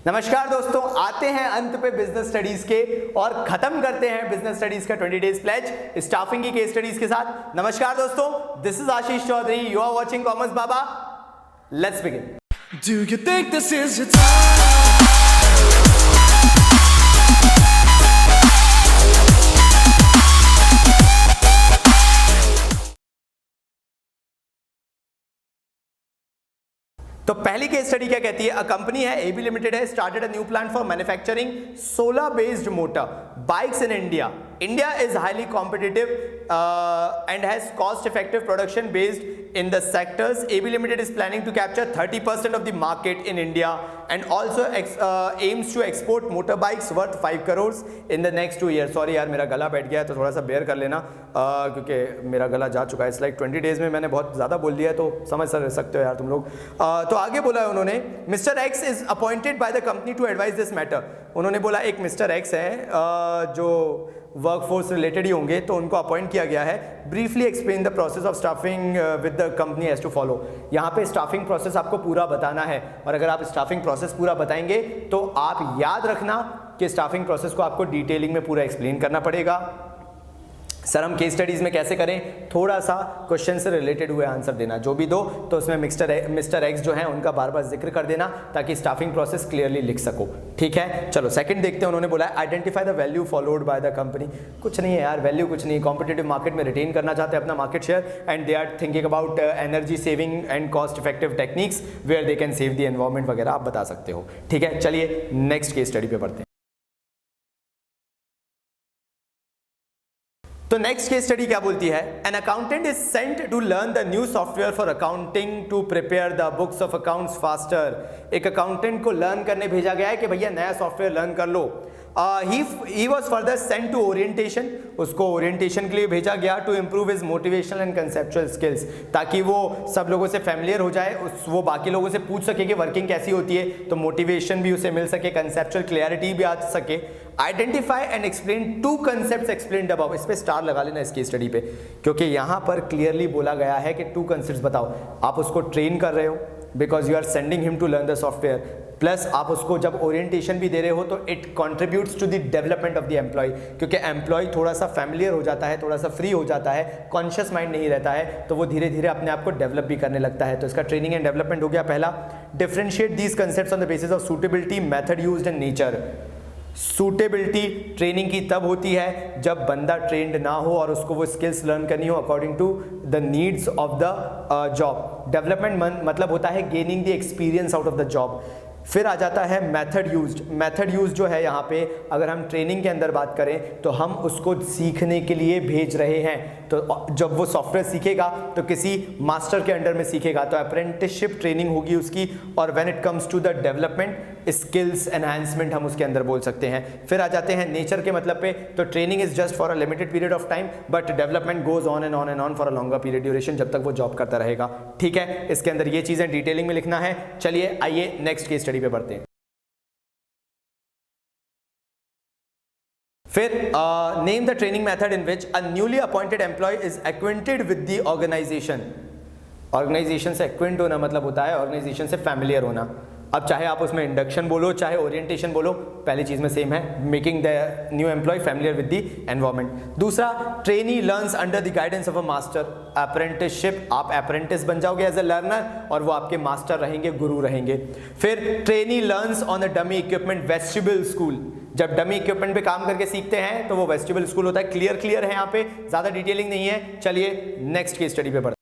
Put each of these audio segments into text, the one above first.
नमस्कार दोस्तों, आते हैं अंत पे बिजनेस स्टडीज के और खत्म करते हैं बिजनेस स्टडीज का 20 डेज प्लेज स्टाफिंग की केस स्टडीज के साथ। नमस्कार दोस्तों, this is Ashish Chaudhary, you are watching Commerce Baba. Let's begin. Do you think this is your time? तो पहली केस स्टडी क्या कहती है? अ कंपनी है एबी लिमिटेड है, started a new plant for manufacturing solar based motor bikes in India. India is highly competitive and has cost-effective production based in the sectors. AB Limited is planning to capture 30% of the market in India and also aims to export motorbikes worth 5 crores in the next 2 years. Sorry यार, मेरा गला बैठ गया है तो थोड़ा सा bear कर लेना क्योंकि मेरा गला जा चुका है। इट्स लाइक 20 डेज में मैंने बहुत ज़्यादा बोल दिया है, तो समझ सकते हो यार तुम लोग। तो आगे बोला है उन्होंने, mister X is appointed by the company to advise this matter. उन्होंने बोला एक मिस्टर एक्स है जो वर्कफोर्स रिलेटेड ही होंगे, तो उनको अपॉइंट किया गया है। Briefly explain the process of staffing with the company has to follow. यहाँ पे स्टाफिंग प्रोसेस आपको पूरा बताना है, और अगर आप स्टाफिंग प्रोसेस पूरा बताएंगे तो आप याद रखना कि स्टाफिंग प्रोसेस को आपको डिटेलिंग में पूरा एक्सप्लेन करना पड़ेगा। सर हम केस स्टडीज में कैसे करें? थोड़ा सा क्वेश्चन से रिलेटेड हुए आंसर देना, जो भी दो तो उसमें मिस्टर एक्स जो है उनका बार बार जिक्र कर देना ताकि स्टाफिंग प्रोसेस क्लियरली लिख सको। ठीक है, चलो सेकंड देखते हैं। उन्होंने बोला identify the value followed by the company. कुछ नहीं है यार, वैल्यू कुछ नहीं, कॉम्पिटिटिव मार्केट में रिटेन करना चाहते हैं अपना market share, and they are thinking about energy saving and cost effective techniques where they can save the environment वगैरह आप बता सकते हो। ठीक है, चलिए नेक्स्ट केस स्टडी पे बढ़ते हैं। तो नेक्स्ट केस स्टडी क्या बोलती है? An accountant is sent to learn the new software for accounting to prepare the books of accounts faster. एक अकाउंटेंट को लर्न करने भेजा गया है कि भैया नया सॉफ्टवेयर लर्न कर लो। he was further sent to orientation, उसको ओरिएंटेशन के लिए भेजा गया to improve his motivational and conceptual skills, ताकि वो सब लोगों से फैमिलियर हो जाए, वो बाकी लोगों से पूछ सके कि वर्किंग कैसी होती है, तो मोटिवेशन भी उसे मिल सके, कंसेप्चुअल क्लैरिटी भी आ सके। Identify and explain two concepts explained above. इस पे स्टार लगा लेना इसकी स्टडी पे, क्योंकि यहाँ पर क्लियरली बोला गया है कि टू कंसेप्ट्स बताओ। आप उसको ट्रेन कर रहे हो because you are sending him to learn the software, plus आप उसको जब ओरिएंटेशन भी दे रहे हो तो it contributes to the development of the employee, क्योंकि एम्प्लॉय थोड़ा सा फैमिलियर हो जाता है, थोड़ा सा फ्री हो जाता है, कॉन्शियस माइंड नहीं रहता है, तो वो धीरे धीरे अपने आप को डेवलप भी करने लगता है। तो इसका ट्रेनिंग एंड डेवलपमेंट हो गया पहला। Differentiate these concepts on the basis of suitability, method used and nature. Suitability training की तब होती है जब बंदा ट्रेंड ना हो और उसको वो स्किल्स लर्न करनी हो according to the needs of the job. Development मतलब होता है gaining the experience out of the job. फिर आ जाता है मेथड यूज्ड। मेथड यूज जो है यहाँ पे अगर हम ट्रेनिंग के अंदर बात करें तो हम उसको सीखने के लिए भेज रहे हैं, तो जब वो सॉफ्टवेयर सीखेगा तो किसी मास्टर के अंडर में सीखेगा, तो अप्रेंटिसशिप ट्रेनिंग होगी उसकी। और when it comes to the development, skills enhancement हम उसके अंदर बोल सकते हैं। फिर आ जाते हैं नेचर के मतलब पे, तो training is just for a limited period of time but development goes on and on and on for a longer period duration, जब तक वो जॉब करता रहेगा। ठीक है, इसके अंदर ये चीजें डिटेलिंग में लिखना है। चलिए आइए नेक्स्ट केस स्टडी पे बढ़ते हैं। फिर name the training method in which a newly appointed employee is acquainted with the organization. Organization से एक्वेंट होना मतलब होता है ऑर्गेनाइजेशन से फैमिलियर होना। अब चाहे आप उसमें इंडक्शन बोलो चाहे ओरिएंटेशन बोलो, पहली चीज में सेम है, making the new employ familiar with the environment. दूसरा, trainee learns under the guidance of a master. Apprenticeship, आप अप्रेंटिस बन जाओगे एज अ लर्नर और वो आपके मास्टर रहेंगे, गुरु रहेंगे। फिर trainee learns on the dummy equipment vestibule school. जब डमी इक्विपमेंट पे काम करके सीखते हैं तो वो वेस्टिबल स्कूल होता है। क्लियर है यहाँ पे, ज्यादा डिटेलिंग नहीं है। चलिए नेक्स्ट केस स्टडी पे बढ़ते हैं।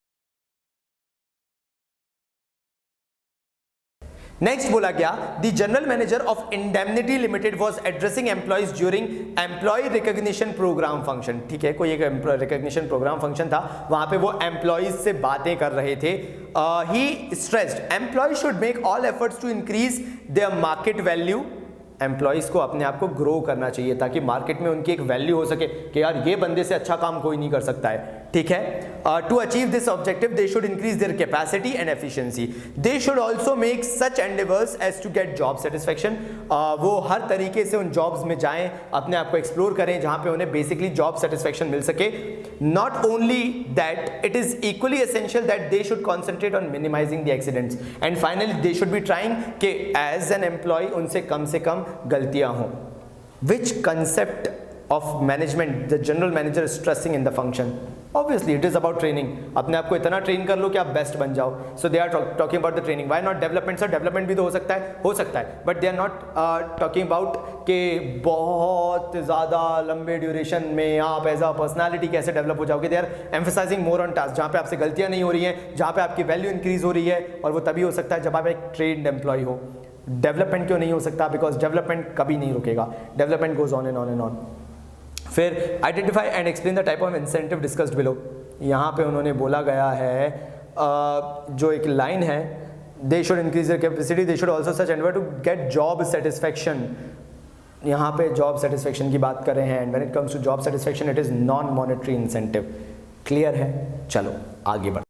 नेक्स्ट बोला गया, the general manager of Indemnity Limited was addressing employees during employee recognition programme function. ठीक है, कोई एक रिकॉग्निशन प्रोग्राम फंक्शन था, वहां पे वो एम्प्लॉइज से बातें कर रहे थे। He stressed employ should make all efforts to increase their market value. Employees को अपने आप को ग्रो करना चाहिए ताकि मार्केट में उनकी एक वैल्यू हो सके कि यार ये बंदे से अच्छा काम कोई नहीं कर सकता है। ठीक है। To achieve this objective they should increase their capacity and efficiency, they should also make such endeavours as to get job satisfaction, वो हर तरीके से उन जॉब्स में जाएं, अपने आप को एक्सप्लोर करें जहां पे उन्हें बेसिकली जॉब सेटिस्फेक्शन मिल सके। Not only that, it is equally essential that they should concentrate on minimising the accidents and finally they should be trying कि एज एन एम्प्लॉय उनसे कम से कम गलतियां हों। Which concept of management the general manager is stressing in the function? Obviously it is about training, अपने आप को इतना ट्रेन कर लो कि आप बेस्ट बन जाओ। so they are talking about the training, why not development? Sir development भी तो हो सकता है but they are not talking about कि बहुत ज़्यादा लंबे ड्यूरेशन में आप एज अ पर्सनालिटी कैसे डेवलप हो जाओगे। they are emphasizing more on task, जहाँ पे आपसे गलतियाँ नहीं हो रही हैं, जहाँ पे आपकी वैल्यू इंक्रीज हो रही है, और वो तभी हो सकता है जब आप एक ट्रेन्ड एम्प्लॉय हो। डेवलपमेंट क्यों नहीं हो सकता? बिकॉज डेवलपमेंट कभी नहीं रुकेगा, development goes on and on and on. फिर identify and explain the type of incentive discussed below, यहाँ पे उन्होंने बोला गया है जो एक लाइन है, they should increase their capacity, they should also such endeavour to get job satisfaction. यहाँ पे जॉब सेटिस्फेक्शन की बात कर रहे हैं, and when it comes to job satisfaction it is non monetary incentive. Clear है? चलो आगे बढ़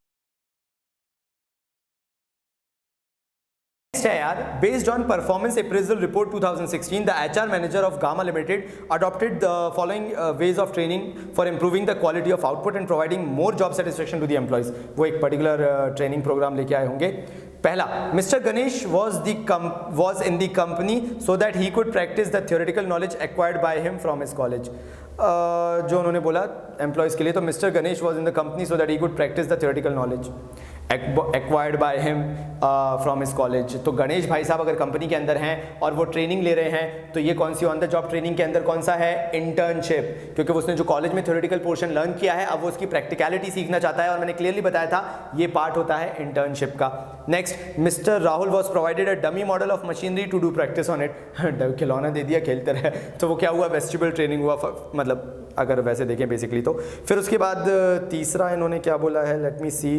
है यार। Based on performance appraisal report 2016 the HR manager of Gamma Limited adopted the following ways of training for improving the quality of output and providing more job satisfaction to the employees. वो एक particular training programme लेके आए होंगे। पहला, mister Ganesh was in the company so that he could practice the theoretical knowledge acquired by him from his college। जो उन्होंने बोला employees के लिए, तो mister Ganesh was in the company so that he could practice the theoretical knowledge acquired by him from his college. तो गणेश भाई साहब अगर कंपनी के अंदर हैं और वो ट्रेनिंग ले रहे हैं, तो ये कौन सी ऑन द जॉब ट्रेनिंग के अंदर कौन सा है? इंटर्नशिप, क्योंकि उसने जो कॉलेज में थ्योरेटिकल पोर्शन लर्न किया है अब वो उसकी प्रैक्टिकलिटी सीखना चाहता है, और मैंने क्लियरली बताया था ये पार्ट होता है इंटर्नशिप का। Next, mister Rahul was provided a dummy model of machinery to do practice on it. खिलौना दे दिया, खेलते रहे, तो वो क्या हुआ? वेस्टिबल ट्रेनिंग हुआ, मतलब अगर वैसे देखें बेसिकली तो। फिर उसके बाद तीसरा इन्होंने क्या बोला है, लेट मी सी।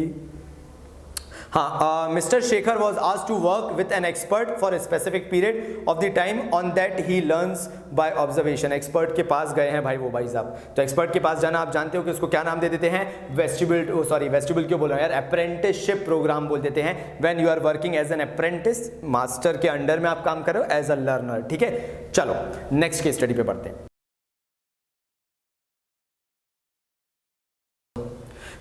हाँ, mister Shekhar was asked to work with an expert for a specific period of the time on that he learns by observation. Expert के पास गए हैं भाई वो भाई साहब, तो एक्सपर्ट के पास जाना आप जानते हो कि उसको क्या नाम दे देते हैं? वेस्टिबल, सॉरी वेस्टिबल क्यों बोल रहा हूँ यार, अप्रेंटिसशिप प्रोग्राम बोल देते हैं। When you are working as an apprentice, master के अंडर में आप काम कर रहे हो एज अ लर्नर। ठीक है, चलो नेक्स्ट केस स्टडी पे पढ़ते हैं।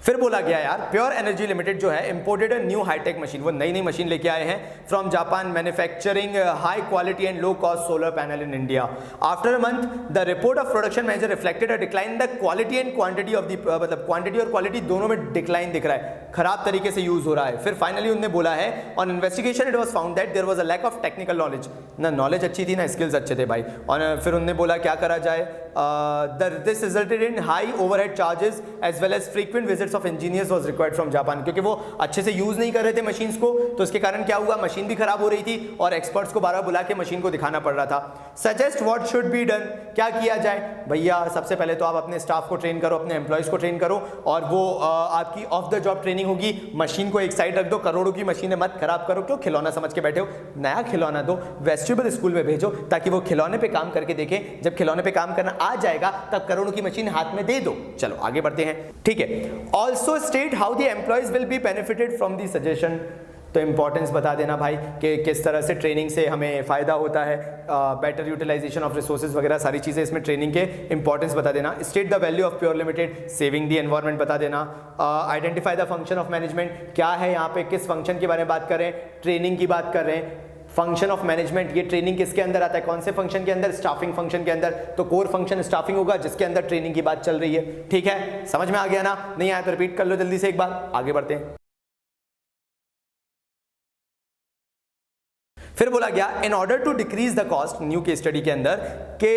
फिर बोला गया यार, प्योर एनर्जी लिमिटेड जो है imported a new hitech machine, वो नई नई मशीन लेके आए हैं from Japan, manufacturing high quality and low cost solar panel in India. After a month the report of production manager reflected a decline the quality and quantity of the, मतलब quantity और quality दोनों में decline दिख रहा है, खराब तरीके से यूज हो रहा है। फिर फाइनली उन्होंने बोला है, on investigation it was found that there was a lack of technical knowledge, ना नॉलेज अच्छी थी ना स्किल्स अच्छे थे भाई। और फिर उन्होंने बोला क्या करा जाए, this resulted in high overhead charges as well as frequent visits of engineers was required from Japan, क्योंकि वो अच्छे से यूज नहीं कर रहे थे मशीन्स को, तो इसके कारण क्या हुआ, मशीन भी खराब हो रही थी और एक्सपर्ट्स को बार-बार बुला के मशीन को दिखाना पड़ रहा था। Suggest what should be done, क्या किया जाए भैया? सबसे पहले तो आप अपने स्टाफ को ट्रेन करो, अपने एम्प्लॉयज को ट्रेन करो, और वो आपकी ऑफ द जॉब ट्रेनिंग होगी। मशीन को एक साइड रख दो, करोड़ों की मशीनें मत खराब करो, क्यों खिलौना समझ के बैठे हो? नया खिलौना दो, वेस्टिबल स्कूल में भेजो ताकि वो खिलौने पे काम करके देखें, जब खिलौने पे काम करना आ जाएगा तब करोड़ों की मशीन हाथ में दे दो। चलो आगे बढ़ते हैं, ठीक है। Also state how the employees will be benefited from the suggestion, तो इंपॉर्टेंस बता देना भाई कि किस तरह से ट्रेनिंग से हमें फ़ायदा होता है, बेटर यूटिलाइजेशन ऑफ रिसोर्सेज वगैरह सारी चीज़ें इसमें ट्रेनिंग के इंपॉर्टेंस बता देना। State the value of pure limited, saving the environment बता देना। Identify the function of management, क्या है यहाँ पे, किस फंक्शन के बारे में बात कर रहे हैं? ट्रेनिंग की बात कर रहे हैं। फंक्शन ऑफ मैनेजमेंट, ये ट्रेनिंग किसके अंदर आता है, कौन से फंक्शन के अंदर? स्टाफिंग फंक्शन के अंदर। तो कोर फंक्शन स्टाफिंग होगा जिसके अंदर ट्रेनिंग की बात चल रही है। ठीक है, समझ में आ गया ना? नहीं आया तो रिपीट कर लो जल्दी से एक बार, आगे बढ़ते हैं। फिर बोला गया, in order to decrease the cost, new case study के अंदर के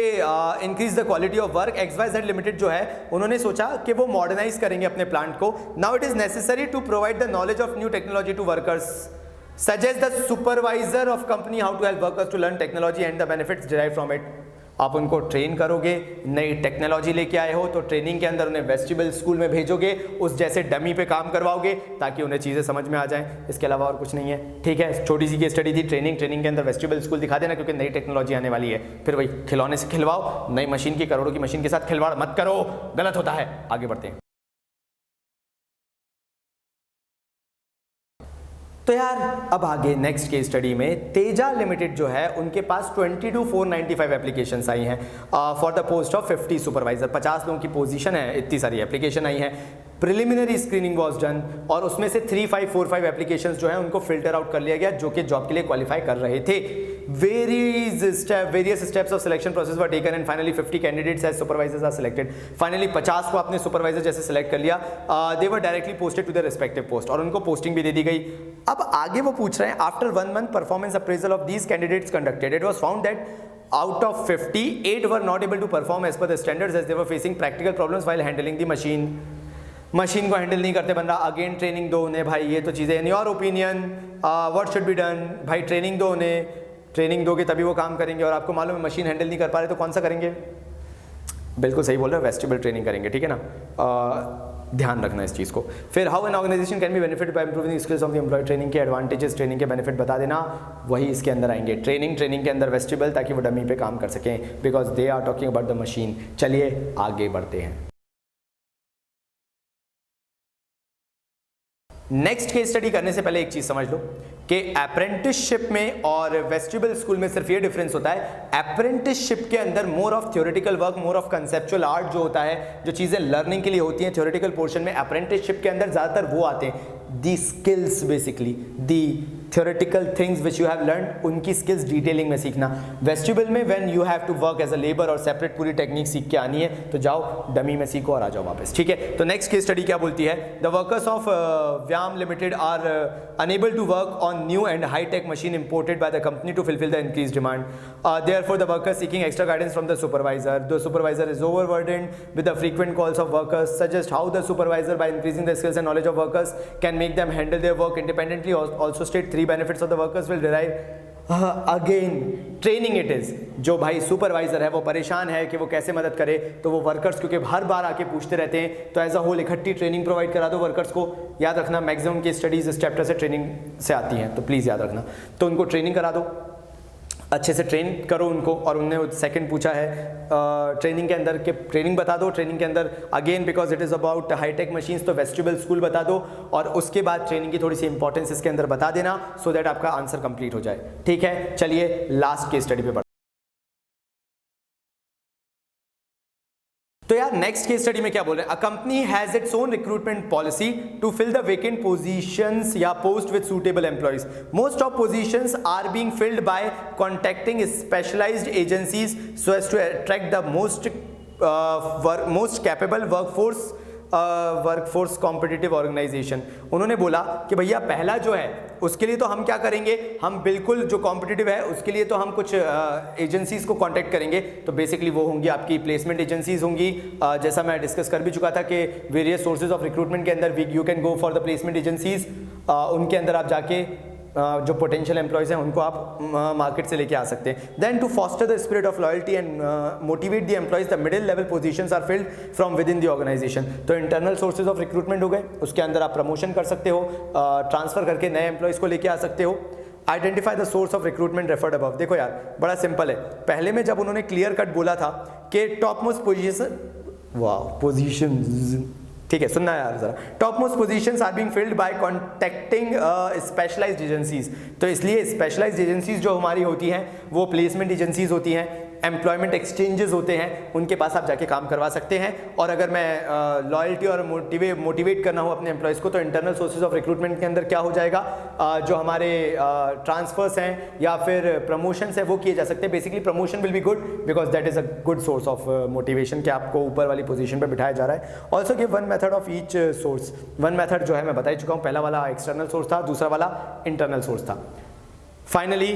increase the quality of work, XYZ limited जो है उन्होंने सोचा कि वो मॉडर्नाइज करेंगे अपने प्लांट को। Now it is necessary to provide the knowledge of new technology to workers, suggest the supervisor of company how to help workers to learn technology and the benefits derived from it। आप उनको train करोगे, नई technology लेके आए हो तो training के अंदर उन्हें वेस्टिबल स्कूल में भेजोगे, उस जैसे डमी पे काम करवाओगे ताकि उन्हें चीज़ें समझ में आ जाएं। इसके अलावा और कुछ नहीं है। ठीक है, छोटी सी की स्टडी थी, ट्रेनिंग के अंदर वेस्टिबल स्कूल दिखा देना, क्योंकि नई टेक्नोलॉजी आने वाली है। फिर वही खिलौने से खिलवाओ, नई मशीन की, करोड़ों की मशीन के साथ खिलवाड़ मत करो, गलत होता है। आगे बढ़ते हैं। तो यार अब आगे नेक्स्ट केस स्टडी में तेजा लिमिटेड जो है उनके पास 22,495 एप्लीकेशंस आई हैं for the post of 50 supervisor. 50 लोगों की पोजीशन है, इतनी सारी एप्लीकेशन आई हैं। प्रिलिमिनरी स्क्रीनिंग वाज डन और उसमें से 3545 एप्लीकेशंस जो है उनको फिल्टर आउट कर लिया गया जो कि जॉब के लिए क्वालिफाई कर रहे थे। Various steps of selection process were taken and finally 50 candidates as supervisors are selected. Finally 50 को आपने सुपरवाइजर जैसे सिलेक्ट कर लिया, they were directly posted to the respective post और उनको पोस्टिंग भी दे दी गई। अब आगे वो पूछ रहे हैं after 1 month performance appraisal of these candidates conducted, it was found that out of 50, 8 were not able to perform as per the standards as they were facing practical problems while handling the machine. Machine को handle नहीं करते बंदा, again training दो उन्हें भाई, ये तो चीज़ें in your opinion what should be done भाई, ट्रेनिंग दो उन्हें, ट्रेनिंग दोगे तभी वो काम करेंगे और आपको मालूम है मशीन हैंडल नहीं कर पा रहे तो कौन सा करेंगे? बिल्कुल सही बोल रहे हो, वेस्टिबल ट्रेनिंग करेंगे, ठीक है ना, ध्यान रखना इस चीज़ को। फिर how an organization can be benefit by improving skills of the employee, training के एडवांटेजेस, ट्रेनिंग के बेनिफिट बता देना, वही इसके अंदर आएंगे। ट्रेनिंग के अंदर वेस्टिबल, ताकि वो डमी पे काम कर सकें, because they are talking about the machine. चलिए आगे बढ़ते हैं। नेक्स्ट केस स्टडी करने से पहले एक चीज समझ लो कि अप्रेंटिसशिप में और वेस्टिबल स्कूल में सिर्फ ये डिफरेंस होता है, अप्रेंटिसशिप के अंदर more of theoretical work, more of conceptual art जो होता है, जो चीजें लर्निंग के लिए होती हैं थ्योरेटिकल पोर्शन में, अप्रेंटिसशिप के अंदर ज्यादातर वो आते हैं the skills, basically the theoretical things which you have learned, उनकी skills डिटेलिंग में सीखना। वेस्टिबल में when you have to work as a labor और सेपरेट पूरी टेक्निक सीख के आनी है, तो जाओ डमी में सीखो और आ जाओ वापस, ठीक है। तो नेक्स्ट केस स्टडी क्या बोलती है, the workers of Vyam limited are enable to work on new and high tech machine imported by the company to fulfil the increase demand, therefore the worker seeking extra guidance from the supervisor, the supervisor is overburdened with the frequent calls of workers, suggest how the supervisor by increasing the skills and knowledge of workers can make them handle their work independently, also state 3 benefits of the workers will derive again training. It is जो भाई supervisor है वो परेशान है कि वो कैसे मदद करे, तो वो वर्कर्स क्योंकि हर बार आके पूछते रहते हैं, तो एज अ होल इकट्ठी ट्रेनिंग प्रोवाइड करा दो वर्कर्स को। याद रखना मैक्सिमम की स्टडीज इस चैप्टर से ट्रेनिंग से आती हैं, तो प्लीज याद रखना। तो उनको ट्रेनिंग करा दो, अच्छे से ट्रेन करो उनको। और उनने सेकंड पूछा है ट्रेनिंग के अंदर के ट्रेनिंग बता दो, ट्रेनिंग के अंदर again because it is about hitech machines, तो वेस्टिबल स्कूल बता दो, और उसके बाद ट्रेनिंग की थोड़ी सी इंपॉर्टेंस इसके अंदर बता देना, सो दैट आपका आंसर कंप्लीट हो जाए, ठीक है। चलिए लास्ट केस स्टडी पे बढ़ते। तो यार नेक्स्ट केस स्टडी में क्या बोल रहे हैं, a company has its own recruitment policy to fill the vacant positions या post with suitable employees, most of positions are being filled by contacting specialised agencies so as to attract the most capable workforce competitive organisation. उन्होंने बोला कि भैया पहला जो है उसके लिए तो हम क्या करेंगे, हम बिल्कुल जो कॉम्पिटिटिव है उसके लिए तो हम कुछ एजेंसीज को कांटेक्ट करेंगे, तो बेसिकली वो होंगी आपकी प्लेसमेंट एजेंसीज होंगी। जैसा मैं डिस्कस कर भी चुका था कि वेरियस सोर्सेज ऑफ रिक्रूटमेंट के अंदर you can go for the placement agencies, उनके अंदर आप जाके जो पोटेंशियल एम्प्लॉयज हैं उनको आप मार्केट से लेके आ सकते हैं। Then to foster the spirit of loyalty and motivate the employees, the middle level positions are filled from within the द ऑर्गेनाइजेशन। तो इंटरनल सोर्सेज ऑफ रिक्रूटमेंट हो गए, उसके अंदर आप प्रमोशन कर सकते हो, ट्रांसफर करके नए एम्प्लॉयज को लेके आ सकते हो। Identify the source of recruitment referred above. देखो यार बड़ा सिंपल है, पहले में जब उन्होंने क्लियर कट बोला था कि टॉप मोस्ट पोजीशन, वाह पोजीशन, ठीक है सुनना यार जरा, top most positions are being filled by contacting specialised agencies, तो इसलिए स्पेशलाइज्ड एजेंसीज जो हमारी होती हैं वो प्लेसमेंट एजेंसीज होती हैं, एम्प्लॉयमेंट एक्सचेंजेस होते हैं, उनके पास आप जाके काम करवा सकते हैं। और अगर मैं लॉयल्टी और मोटिवेट करना हो अपने एम्प्लॉयज़ को, तो इंटरनल सोर्सेज ऑफ रिक्रूटमेंट के अंदर क्या हो जाएगा, जो हमारे ट्रांसफर्स हैं या फिर प्रमोशंस है वो किए जा सकते हैं। Basically promotion will be good because that is a good source of motivation कि आपको ऊपर वाली पोजीशन पे बिठाया जा रहा है। Also give one method of each source, one method जो है मैं बता ही चुका हूँ, पहला वाला एक्सटर्नल सोर्स था, दूसरा वाला इंटरनल सोर्स था। फाइनली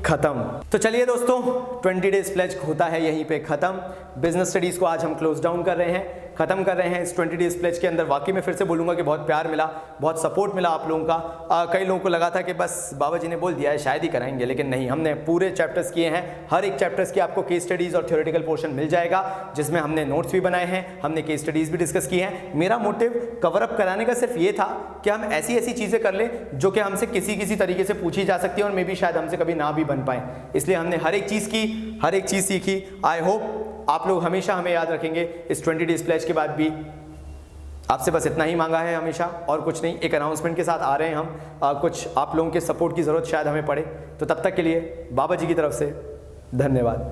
खत्म। तो चलिए दोस्तों 20 डेज प्लेज होता है यहीं पे खत्म। बिजनेस स्टडीज को आज हम क्लोज डाउन कर रहे हैं, खत्म कर रहे हैं। इस 20 डेज प्लेज के अंदर वाकई में फिर से बोलूंगा कि बहुत प्यार मिला, बहुत सपोर्ट मिला आप लोगों का। कई लोगों को लगा था कि बस बाबा जी ने बोल दिया है शायद ही कराएंगे, लेकिन नहीं, हमने पूरे चैप्टर्स किए हैं। हर एक चैप्टर्स की आपको केस स्टडीज और थ्योरेटिकल पोर्शन मिल जाएगा, जिसमें हमने नोट्स भी बनाए हैं, हमने केस स्टडीज भी डिस्कस की हैं। मेरा मोटिव कवर अप कराने का सिर्फ ये था कि हम ऐसी ऐसी चीजें कर लें जो कि हमसे किसी तरीके से पूछी जा सकती है और मे बी शायद हमसे कभी ना भी बन पाए, इसलिए हमने हर एक चीज की, हर एक चीज सीखी। आई होप आप लोग हमेशा हमें याद रखेंगे इस 20 डेज प्लेज के बाद भी। आपसे बस इतना ही मांगा है हमेशा, और कुछ नहीं। एक अनाउंसमेंट के साथ आ रहे हैं हम, कुछ आप लोगों के सपोर्ट की ज़रूरत शायद हमें पड़े, तो तब तक के लिए बाबा जी की तरफ से धन्यवाद।